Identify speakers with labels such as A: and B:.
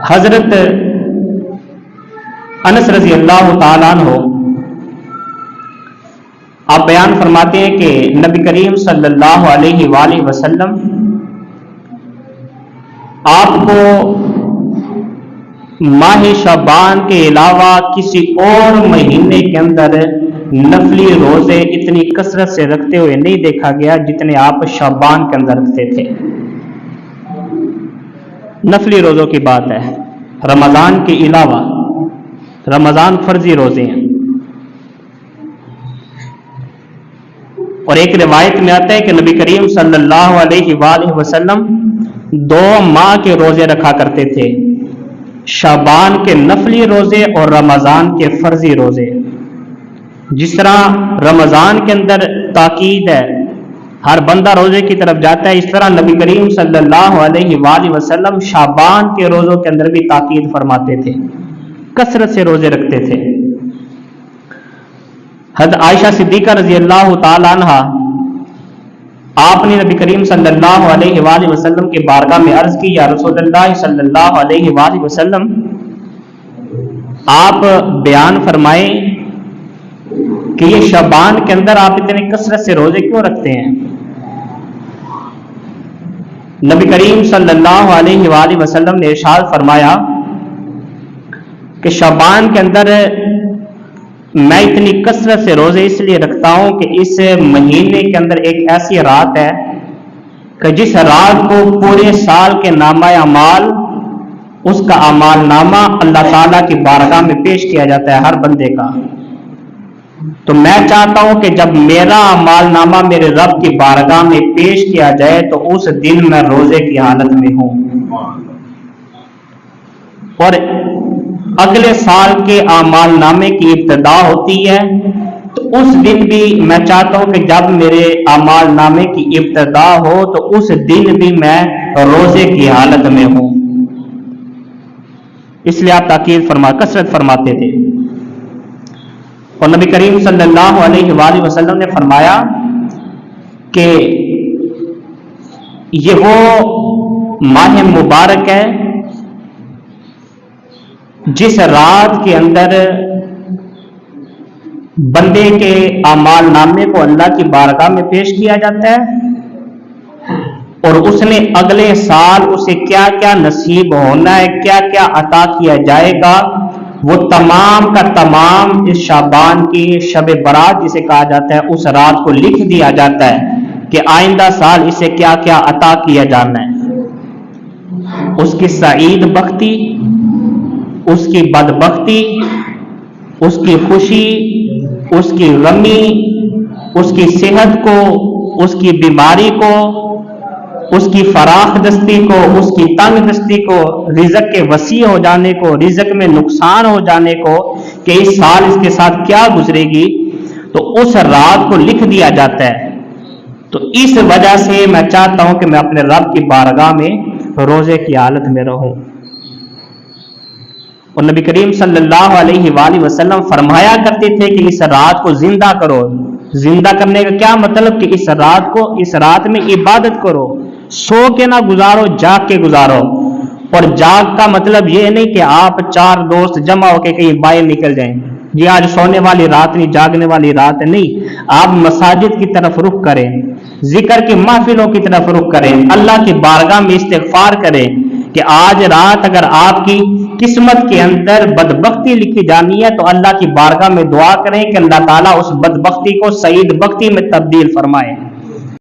A: حضرت انس رضی اللہ تعالیٰ عنہ آپ بیان فرماتے ہیں کہ نبی کریم صلی اللہ علیہ وآلہ وسلم آپ کو ماہ شعبان کے علاوہ کسی اور مہینے کے اندر نفلی روزے اتنی کثرت سے رکھتے ہوئے نہیں دیکھا گیا جتنے آپ شعبان کے اندر رکھتے تھے۔ نفلی روزوں کی بات ہے، رمضان کے علاوہ، رمضان فرضی روزے ہیں۔ اور ایک روایت میں آتا ہے کہ نبی کریم صلی اللہ علیہ وآلہ وسلم 2 ماہ کے روزے رکھا کرتے تھے، شعبان کے نفلی روزے اور رمضان کے فرضی روزے۔ جس طرح رمضان کے اندر تاکید ہے، ہر بندہ روزے کی طرف جاتا ہے، اس طرح نبی کریم صلی اللہ علیہ وآلہ وسلم شعبان کے روزوں کے اندر بھی تاکید فرماتے تھے، کثرت سے روزے رکھتے تھے۔ حضرت عائشہ صدیقہ رضی اللہ تعالی عنہ آپ نے نبی کریم صلی اللہ علیہ وآلہ وسلم کے بارگاہ میں عرض کی، یا رسول اللہ صلی اللہ علیہ وآلہ وسلم، آپ بیان فرمائیں کہ یہ شعبان کے اندر آپ اتنی کثرت سے روزے کیوں رکھتے ہیں؟ نبی کریم صلی اللہ علیہ وآلہ وسلم نے ارشاد فرمایا کہ شعبان کے اندر میں اتنی کثرت سے روزے اس لیے رکھتا ہوں کہ اس مہینے کے اندر ایک ایسی رات ہے کہ جس رات کو پورے سال کے نامہ اعمال، اس کا اعمال نامہ اللہ تعالیٰ کی بارگاہ میں پیش کیا جاتا ہے ہر بندے کا۔ تو میں چاہتا ہوں کہ جب میرا اعمال نامہ میرے رب کی بارگاہ میں پیش کیا جائے تو اس دن میں روزے کی حالت میں ہوں، اور اگلے سال کے اعمال نامے کی ابتدا ہوتی ہے، تو اس دن بھی میں چاہتا ہوں کہ جب میرے اعمال نامے کی ابتدا ہو تو اس دن بھی میں روزے کی حالت میں ہوں۔ اس لیے آپ تاکید کثرت فرماتے تھے۔ اور نبی کریم صلی اللہ علیہ وآلہ وسلم نے فرمایا کہ یہ وہ ماہ مبارک ہے جس رات کے اندر بندے کے اعمال نامے کو اللہ کی بارگاہ میں پیش کیا جاتا ہے، اور اس نے اگلے سال اسے کیا کیا نصیب ہونا ہے، کیا کیا عطا کیا جائے گا، وہ تمام کا تمام اس شعبان کی شب برات جسے کہا جاتا ہے اس رات کو لکھ دیا جاتا ہے کہ آئندہ سال اسے کیا کیا عطا کیا جانا ہے۔ اس کی سعید بختی، اس کی بدبختی، اس کی خوشی، اس کی غمی، اس کی صحت کو، اس کی بیماری کو، اس کی فراخ دستی کو، اس کی تنگ دستی کو، رزق کے وسیع ہو جانے کو، رزق میں نقصان ہو جانے کو، کہ اس سال اس کے ساتھ کیا گزرے گی، تو اس رات کو لکھ دیا جاتا ہے۔ تو اس وجہ سے میں چاہتا ہوں کہ میں اپنے رب کی بارگاہ میں روزے کی حالت میں رہوں۔ اور نبی کریم صلی اللہ علیہ وآلہ وسلم فرمایا کرتے تھے کہ اس رات کو زندہ کرو۔ زندہ کرنے کا کیا مطلب کہ اس رات میں عبادت کرو، سو کے نہ گزارو، جاگ کے گزارو۔ اور جاگ کا مطلب یہ نہیں کہ آپ 4 دوست جمع ہو کے کہیں باہر نکل جائیں، جی آج سونے والی رات نہیں، جاگنے والی رات نہیں، آپ مساجد کی طرف رخ کریں، ذکر کی محفلوں کی طرف رخ کریں، اللہ کی بارگاہ میں استغفار کریں کہ آج رات اگر آپ کی قسمت کے اندر بدبختی لکھی جانی ہے تو اللہ کی بارگاہ میں دعا کریں کہ اللہ تعالیٰ اس بدبختی کو سعید بختی میں تبدیل فرمائے۔